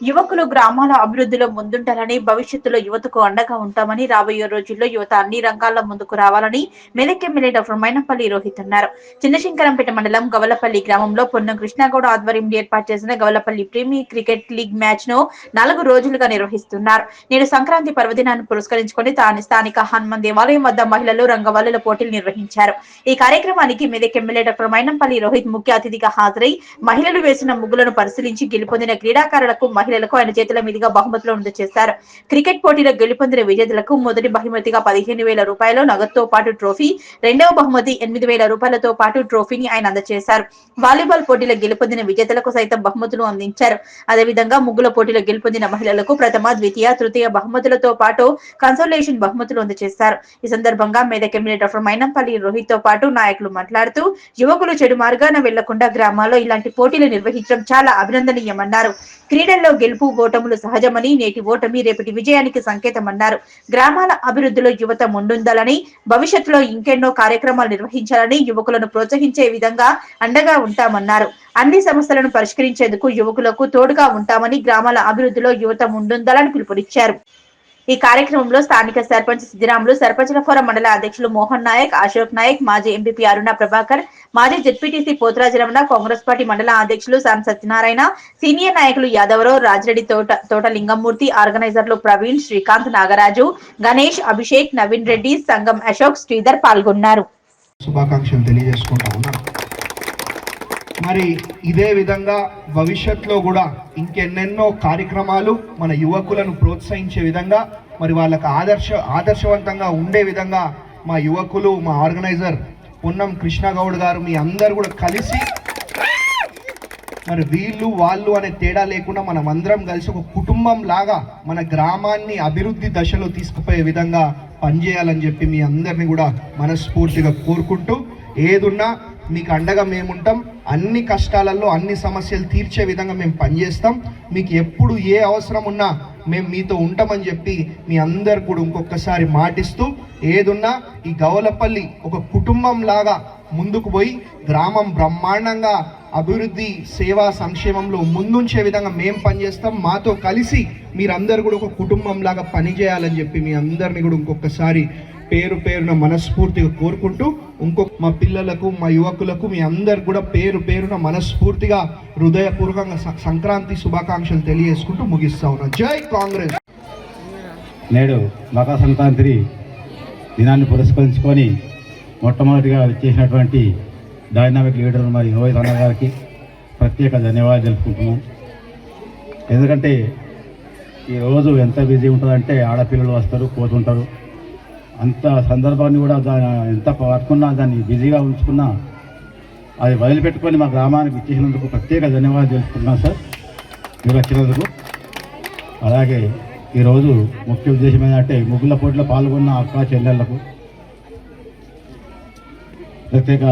యువకులు గ్రామాల అభివృద్ధిలో ముందుంటారని, భవిష్యత్తులో యువతకు అండగా ఉంటామని, రాబోయే రోజుల్లో యువత అన్ని రంగాల్లో ముందుకు రావాలని మెదక్ ఎమ్మెల్యే డాక్టర్ మైనంపల్లి రోహిత్ అన్నారు. చిన్నశంకరంపేట మండలం గవలపల్లి గ్రామంలో పొన్నం కృష్ణగౌడ ఆధ్వర్యంలో ఏర్పాటు చేసిన Gavalapalli premier cricket league match ను 4 రోజులుగా నిర్వహిస్తున్నారు. నేడు సంక్రాంతి పర్వదినాన్ని పురస్కరించుకొని స్థానిక హనుమాన్ దేవాలయం వద్ద మహిళలు రంగవల్లుల పోటీలు నిర్వహించారు. ఈ కార్యక్రమానికి మెదక్ ఎమ్మెల్యే డాక్టర్ మైనంపల్లి రోహిత్ ముఖ్య అతిథిగా హాజరై మహిళలు వేసిన ముగ్గులను పరిశీలించి గెలుపొందిన క్రీడాకారులకు మహిళలకు ఆయన చేతుల మీదుగా బహుమతులు అందజేశారు. క్రికెట్ పోటీలో గెలుపొందిన విజేతలకు మొదటి బహుమతిగా 15,000 రూపాయలు నగదుతో పాటు ట్రోఫీ, రెండవ బహుమతి 8,000 రూపాయలతో పాటు ట్రోఫీని ఆయన అందజేశారు. వాలీబాల్ పోటీలో గెలుపొందిన విజేతలకు సైతం బహుమతులు అందించారు. అదేవిధంగా ముగ్గుల పోటీలో గెలుపొందిన మహిళలకు ప్రథమ, ద్వితీయ, తృతీయ బహుమతులతో పాటు కన్సోలేషన్ బహుమతులు అందజేశారు. ఈ సందర్భంగా మెదక్ ఎమ్మెల్యే డాక్టర్ మైనంపల్లి రోహిత్ తో పాటు నాయకులు మాట్లాడుతూ యువకులు చెడు మార్గాన వెళ్లకుండా గ్రామాల్లో ఇలాంటి పోటీలు నిర్వహించడం చాలా అభినందనీయమన్నారు. క్రీడల్లో గెలుపు ఓటములు సహజమని, నేటి ఓటమి రేపటి విజయానికి సంకేతమన్నారు. గ్రామాల అభివృద్ధిలో యువత ముందుండాలని, భవిష్యత్తులో ఇంకెన్నో కార్యక్రమాలు నిర్వహించాలని, యువకులను ప్రోత్సహించే విధంగా అండగా ఉంటామన్నారు. అన్ని సమస్యలను పరిష్కరించేందుకు యువకులకు తోడుగా ఉంటామని, గ్రామాల అభివృద్ధిలో యువత ముందుండాలని పిలుపునిచ్చారు. ఈ కార్యక్రమంలో స్థానిక సర్పంచ్ సిద్దిరాములు, సర్పంచుల ఫోరం మండల అధ్యక్షులు మోహన్ నాయక్, అశోక్ నాయక్, మాజీ ఎంపీపీ అరుణ ప్రభాకర్, మాజీ జెడ్పీటీసీ పోతురాజు రమణ, కాంగ్రెస్ పార్టీ మండల అధ్యక్షులు సాం సత్యనారాయణ, సీనియర్ నాయకులు యాదవరావు, రాజిరెడ్డి, తోట లింగమూర్తి, ఆర్గనైజర్లు ప్రవీణ్, శ్రీకాంత్, నాగరాజు, గణేష్, అభిషేక్, నవీన్ రెడ్డి, సంగం అశోక్, శ్రీధర్ పాల్గొన్నారు. శుభాకాంక్షలు తెలియజేసుకుంటా ఉన్నాను. మరి ఇదే విధంగా భవిష్యత్తులో కూడా ఇంకెన్నెన్నో కార్యక్రమాలు మన యువకులను ప్రోత్సహించే విధంగా, మరి వాళ్ళకు ఆదర్శవంతంగా ఉండే విధంగా మా యువకులు, మా ఆర్గనైజర్ పొన్నం కృష్ణగౌడ్ గారు, మీ అందరు కూడా కలిసి మరి వీళ్ళు వాళ్ళు అనే తేడా లేకుండా మనం అందరం కలిసి ఒక కుటుంబం లాగా మన గ్రామాన్ని అభివృద్ధి దశలో తీసుకుపోయే విధంగా పనిచేయాలని చెప్పి మీ అందరినీ కూడా మనస్ఫూర్తిగా కోరుకుంటూ, ఏదున్నా మీకు అండగా మేముంటాం. అన్ని కష్టాలలో అన్ని సమస్యలు తీర్చే విధంగా మేము పనిచేస్తాం. మీకు ఎప్పుడు ఏ అవసరం ఉన్నా మేము మీతో ఉంటామని చెప్పి మీ అందరు కూడా ఇంకొకసారి మాటిస్తూ, ఏదున్నా ఈ గవలపల్లి ఒక కుటుంబం లాగా ముందుకు పోయి గ్రామం బ్రహ్మాండంగా అభివృద్ధి, సేవా, సంక్షేమంలో ముందుంచే విధంగా మేము పనిచేస్తాం. మాతో కలిసి మీరందరూ కూడా ఒక కుటుంబం లాగా పనిచేయాలని చెప్పి మీ అందరినీ కూడా ఇంకొకసారి పేరు పేరున మనస్ఫూర్తిగా కోరుకుంటూ, మా పిల్లలకు, మా యువకులకు, మీ అందరు కూడా పేరు పేరున మనస్ఫూర్తిగా హృదయపూర్వకంగా సంక్రాంతి శుభాకాంక్షలు తెలియజేసుకుంటూ ముగిస్తా ఉన్నాను. జై కాంగ్రెస్. నేడు మకర సంక్రాంతి దినాన్ని పురస్కరించుకొని మొట్టమొదటిగా చేసినటువంటి డైనామిక్ లీడర్ మరి రోహిత్ అన్న గారికి ప్రత్యేక ధన్యవాదాలు తెలుపుకుంటున్నాం. ఎందుకంటే ఈరోజు ఎంత బిజీ ఉంటుందంటే ఆడపిల్లలు వస్తారు, పోతుంటారు. అంత సందర్భాన్ని కూడా ఎంత పట్టుకున్నా, దాన్ని బిజీగా ఉంచుకున్నా, అది వదిలిపెట్టుకొని మా గ్రామానికి ఇచ్చేసినందుకు ప్రత్యేక ధన్యవాదాలు తెలుసుకుంటున్నాను సార్, మీరు వచ్చినందుకు. అలాగే ఈరోజు ముఖ్య ఉద్దేశం ఏంటంటే ముగ్గుల పోటీలో పాల్గొన్న అక్క చెల్లెళ్లకు ప్రత్యేక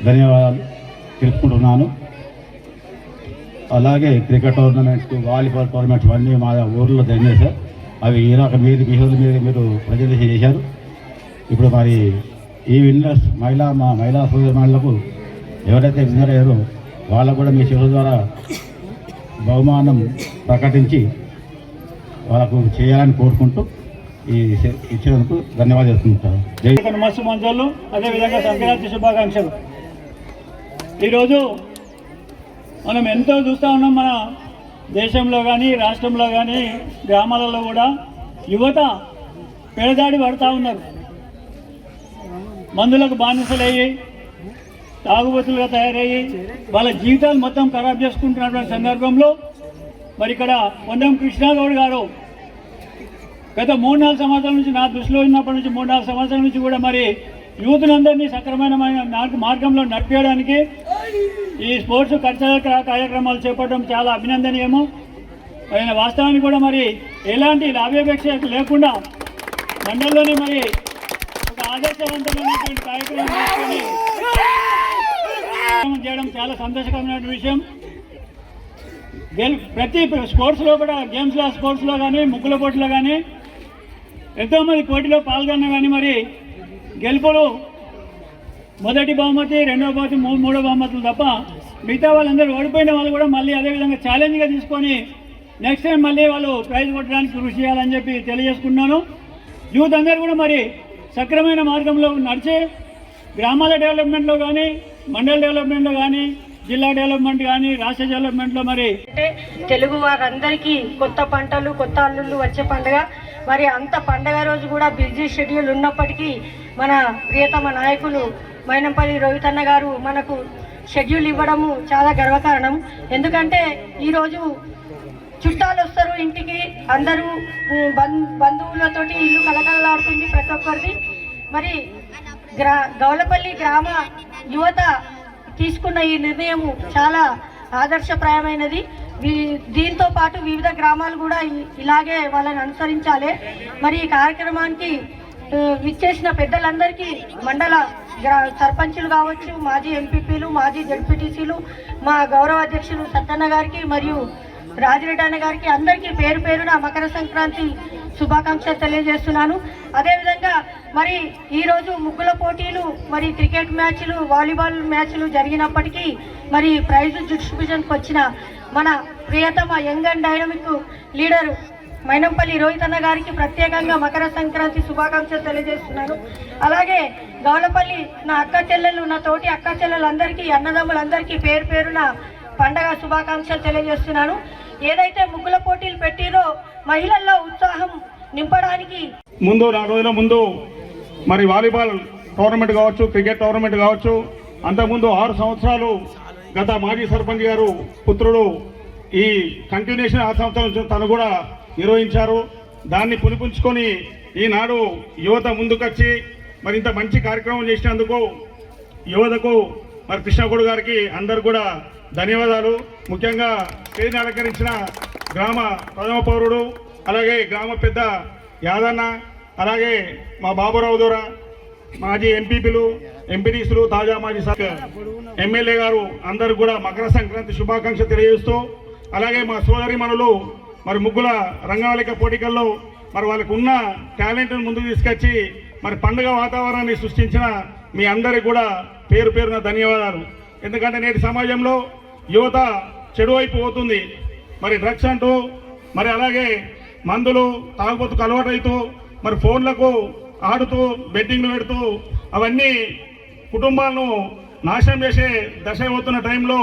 ధన్యవాదాలు తెలుపుకుంటున్నాను. అలాగే క్రికెట్ టోర్నమెంట్స్, వాలీబాల్ టోర్నమెంట్స్ అన్నీ మా ఊర్లో జరిగినాయి సార్. అవి ఈరోజు మీరు ప్రజెంటేషన్ చేశారు. ఇప్పుడు మరి ఈ విన్నర్స్ మా మహిళా సోదరులకు ఎవరైతే విన్నర్ అయ్యారో వాళ్ళకు కూడా మీ శిశు ద్వారా బహుమానం ప్రకటించి వాళ్ళకు చేయాలని కోరుకుంటూ ఈ ఇచ్చినందుకు ధన్యవాదాలు తెలుసుకుంటారు. మస్తు మంచాలు, అదేవిధంగా సంక్రాంతి శుభాకాంక్షలు. ఈరోజు మనం ఎంతో చూస్తూ ఉన్నాం, మన దేశంలో కానీ, రాష్ట్రంలో కానీ, గ్రామాలలో కూడా యువత పెడదాడి పడుతూ ఉన్నారు. మందులకు బానిసలయ్యి, తాగుబోతులుగా తయారయ్యి వాళ్ళ జీవితాలు మొత్తం ఖరాబ్ చేసుకుంటున్నటువంటి సందర్భంలో మరి ఇక్కడ పొన్నం కృష్ణగౌడ్ గారు గత 3-4 సంవత్సరాల నుంచి, నా దృష్టిలో ఉన్నప్పటి నుంచి 3-4 సంవత్సరాల నుంచి కూడా మరి యూత్నందరినీ సక్రమైన మార్గంలో నడిపేయడానికి ఈ స్పోర్ట్స్ కల్చరల్ కార్యక్రమాలు చేపట్టడం చాలా అభినందనీయము. ఆయన వాస్తవానికి కూడా మరి ఎలాంటి లాభాపేక్ష లేకుండా మండలంలోనే మరి ఒక ఆదర్శవంతమైనటువంటి కార్యక్రమం చేయడం చాలా సంతోషకరమైన విషయం. ప్రతి స్పోర్ట్స్లో కూడా, గేమ్స్లో, స్పోర్ట్స్లో కానీ, ముగ్గుల పోటీలో కానీ ఎంతోమంది పోటీలో పాల్గొన్నా కానీ మరి గెలుపులు మొదటి బహుమతి, రెండవ బహుమతి, మూడవ బహుమతులు తప్ప మిగతా వాళ్ళందరూ ఓడిపోయిన వాళ్ళు కూడా మళ్ళీ అదేవిధంగా ఛాలెంజ్గా తీసుకొని నెక్స్ట్ టైం మళ్ళీ వాళ్ళు ప్రైజ్ కొట్టడానికి కృషి చేయాలని చెప్పి తెలియజేసుకున్నాను. యూత్ అందరూ కూడా మరి సక్రమైన మార్గంలో నడిచి గ్రామాల డెవలప్మెంట్లో కానీ, మండల డెవలప్మెంట్లో కానీ, జిల్లా డెవలప్మెంట్ కానీ, రాష్ట్ర డెవలప్మెంట్లో మరి అంటే తెలుగు వారందరికీ కొత్త పంటలు, కొత్త అల్లుళ్ళు వచ్చే పండుగ. మరి అంత పండుగ రోజు కూడా బిజీ షెడ్యూల్ ఉన్నప్పటికీ మన ప్రియతమ నాయకులు మైనంపల్లి రోహిత్ అన్న గారు మనకు షెడ్యూల్ ఇవ్వడము చాలా గర్వకారణం. ఎందుకంటే ఈరోజు చుట్టాలు వస్తారు ఇంటికి, అందరూ బంధువులతోటి ఇల్లు కలకలలాడుతుంది ప్రతి ఒక్కరిది. మరి గౌలపల్లి గ్రామ యువత తీసుకున్న ఈ నిర్ణయము చాలా ఆదర్శప్రాయమైనది. దీంతో పాటు వివిధ గ్రామాలు కూడా ఇలాగే వాళ్ళని అనుసరించాలి. మరి ఈ కార్యక్రమానికి విచ్చేసిన పెద్దలందరికీ, మండల సర్పంచులు కావచ్చు, మాజీ ఎంపీపీలు, మాజీ జడ్పీటీసీలు, మా గౌరవ అధ్యక్షులు సత్తన్న గారికి మరియు రాజిరెడ్డి అన్న గారికి అందరికీ పేరు పేరున మకర సంక్రాంతి శుభాకాంక్షలు తెలియజేస్తున్నాను. అదేవిధంగా మరి ఈరోజు ముగ్గుల పోటీలు, మరి క్రికెట్ మ్యాచ్లు, వాలీబాల్ మ్యాచ్లు జరిగినప్పటికీ మరి ప్రైజ్ డిస్ట్రిబ్యూషన్కి వచ్చిన మన ప్రియతమ young and dynamic leader Mynampally Rohit అన్న గారికి ప్రత్యేకంగా మకర సంక్రాంతి శుభాకాంక్షలు తెలియజేస్తున్నాను. అలాగే గౌలపల్లి నా అక్క చెల్లెలు, నా తోటి అక్క చెల్లెలందరికీ, అన్నదమ్ములందరికీ పేరు పేరున పండగ శుభాకాంక్షలు తెలియజేస్తున్నాను. ఏదైతే ముగ్గుల పోటీలు పెట్టిరో మహిళల్లో ఉత్సాహం నింపడానికి ముందు 4 రోజుల ముందు మరి వాలీబాల్ టోర్నమెంట్ కావచ్చు, క్రికెట్ టోర్నమెంట్ కావచ్చు, అంతకుముందు 6 సంవత్సరాలు గత మాజీ సర్పంచ్ గారు పుత్రుడు ఈ కంటిన్యూషన్ 6 సంవత్సరాల నుంచి తను కూడా నిర్వహించారు. దాన్ని పునిపుంచుకొని ఈనాడు యువత ముందుకొచ్చి మరి ఇంత మంచి కార్యక్రమం చేసినందుకు యువతకు మరి కృష్ణగౌడ్ గారికి అందరు కూడా ధన్యవాదాలు. ముఖ్యంగా స్టేజ్ని అలంకరించిన గ్రామ ప్రథమ పౌరుడు, అలాగే గ్రామ పెద్ద యాదన్న, అలాగే మా బాబురావు దూరా, మాజీ ఎంపీపీలు, ఎంపీటీసీలు, తాజా మాజీ ఎమ్మెల్యే గారు అందరూ కూడా మకర సంక్రాంతి శుభాకాంక్షలు తెలియజేస్తూ, అలాగే మా సోదరిమణులు మరి ముగ్గుల రంగావళిక పోటీకల్లో మరి వాళ్ళకు ఉన్న టాలెంట్ను ముందుకు తీసుకొచ్చి మరి పండుగ వాతావరణాన్ని సృష్టించిన మీ అందరికీ కూడా పేరు పేరున ధన్యవాదాలు. ఎందుకంటే నేటి సమాజంలో యువత చెడు వైపు పోతుంది. మరి డ్రగ్స్ అంటూ, మరి అలాగే మందులు తాగుబోతుకు అలవాటైతూ, మరి ఫోన్లకు ఆడుతూ, బెట్టింగ్లు పెడుతూ అవన్నీ కుటుంబాలను నాశనం చేసే దశ అవుతున్న టైంలో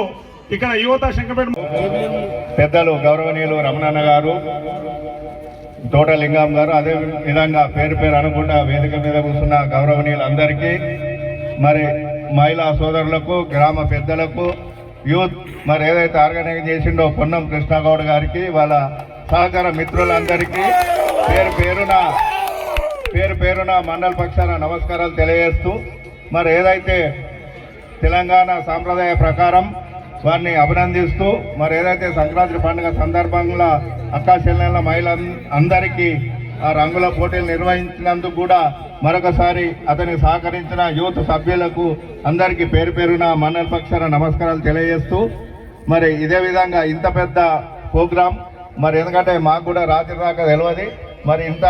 ఇక్కడ యువత శంకపేట పెద్దలు గౌరవనీయులు రమణన్న గారు, తోట లింగం గారు, అదే విధంగా పేరు పేరు అనుకుంటా వేదిక మీద కూర్చున్న గౌరవనీయులందరికీ, మరి మహిళా సోదరులకు, గ్రామ పెద్దలకు, యూత్ మరి ఏదైతే ఆర్గనైజ్ చేసిండో పొన్నం కృష్ణగౌడ్ గారికి, వాళ్ళ సహకార మిత్రులందరికీ పేరు పేరున మండల పక్షాన నమస్కారాలు తెలియజేస్తూ, మరి ఏదైతే తెలంగాణ సాంప్రదాయ ప్రకారం వారిని అభినందిస్తూ, మరి ఏదైతే సంక్రాంతి పండుగ సందర్భంగా అక్కా చెల్లెళ్ళ మహిళలందరికీ ఆ రంగుల పోటీలు నిర్వహించినందుకు కూడా మరొకసారి అతనికి సహకరించిన యూత్ సభ్యులకు అందరికీ పేరు పేరున మండల పక్షాన నమస్కారాలు తెలియజేస్తూ, మరి ఇదే విధంగా ఇంత పెద్ద ప్రోగ్రాం మరి ఎందుకంటే మాకు కూడా రాత్రి దాకా తెలియదు, మరి ఇంత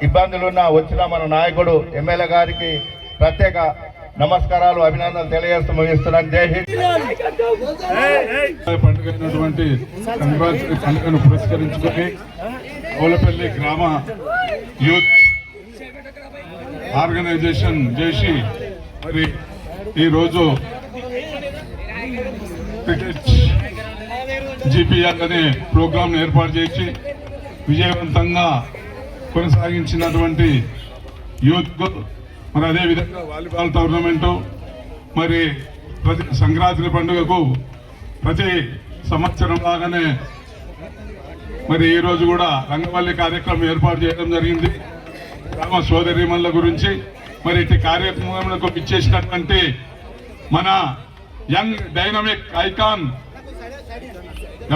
ఇబ్బందులున్న వచ్చిన మన నాయకుడు ఎమ్మెల్యే గారికి ప్రత్యేక నమస్కారాలు, అభినందనలు తెలియజేస్తూ ముగిస్తున్నాను. జై హింద్. పండుగైనటువంటి సంక్రాంతి పండుగను పురస్కరించుకొని గౌలపల్లి గ్రామ యూత్ ఆర్గనైజేషన్ చేసి మరి ఈరోజు క్రికెట్ జిపిఆర్ అనే ప్రోగ్రాంను ఏర్పాటు చేసి విజయవంతంగా కొనసాగించినటువంటి యూత్, మరి అదేవిధంగా వాలీబాల్ టోర్నమెంటు, మరి ప్రతి సంక్రాంతి పండుగకు ప్రతి సంవత్సరం లాగానే మరి ఈరోజు కూడా రంగవల్లి కార్యక్రమం ఏర్పాటు చేయడం జరిగింది. గ్రామ సోదరీమణుల గురించి మరి ఇటు కార్యక్రమంలో ఇచ్చేసినటువంటి మన యంగ్ డైనమిక్ ఐకాన్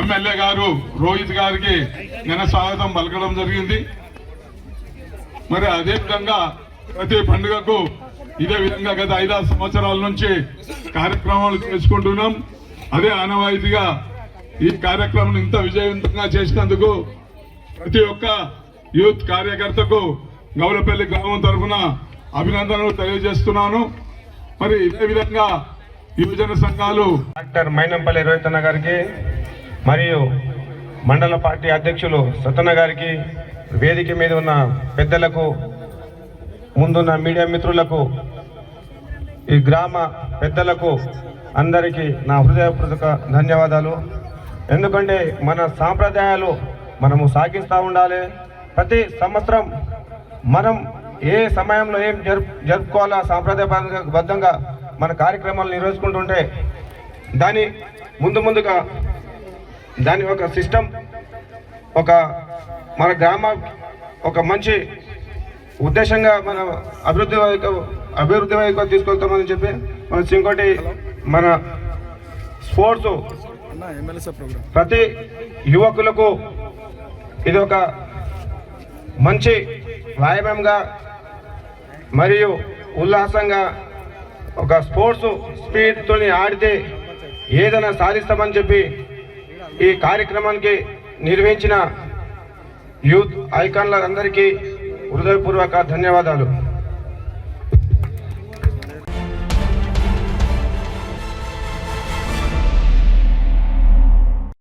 ఎమ్మెల్యే గారు రోహిత్ గారికి ఘన స్వాగతం పలకడం జరిగింది. మరి అదేవిధంగా ప్రతి పండుగకు ఇదే విధంగా గత 5-6 సంవత్సరాల నుంచి కార్యక్రమాలు చేసుకుంటున్నాం. అదే ఆనవాయితీగా ఈ కార్యక్రమం ఇంత విజయవంతంగా చేసినందుకు ప్రతి ఒక్క యూత్ కార్యకర్తకు గౌలపల్లి గ్రామం తరఫున అభినందనలు తెలియజేస్తున్నాను. మరి ఇదే విధంగా యువజన సంఘాలు డాక్టర్ మైనంపల్లి రోహితన్న గారికి మరియు మండల పార్టీ అధ్యక్షులు సత్తన్న గారికి, వేదిక మీద ఉన్న పెద్దలకు, ముందున్న మీడియా మిత్రులకు, ఈ గ్రామ పెద్దలకు అందరికీ నా హృదయపూర్వక ధన్యవాదాలు. ఎందుకంటే మన సాంప్రదాయాలు మనము సాగిస్తూ ఉండాలి. ప్రతి సంవత్సరం మనం ఏ సమయంలో ఏం జరుపుకోవాలా సాంప్రదాయబద్ధంగా మన కార్యక్రమాలు నిర్వహించుకుంటుంటే దాని ముందుగా దాని ఒక సిస్టమ్, ఒక మన గ్రామ ఒక మంచి ఉద్దేశంగా మన అభివృద్ధి వైపు తీసుకెళ్తామని చెప్పి ఇంకోటి మన స్పోర్ట్స్ ప్రతి యువకులకు ఇది ఒక మంచి వ్యాయామంగా మరియు ఉల్లాసంగా ఒక స్పోర్ట్స్ స్పీడ్తో ఆడితే ఏదైనా సాధిస్తామని చెప్పి ఈ కార్యక్రమానికి నిర్వహించిన యూత్ ఐకాన్లందరికీ హృదయపూర్వక ధన్యవాదాలు.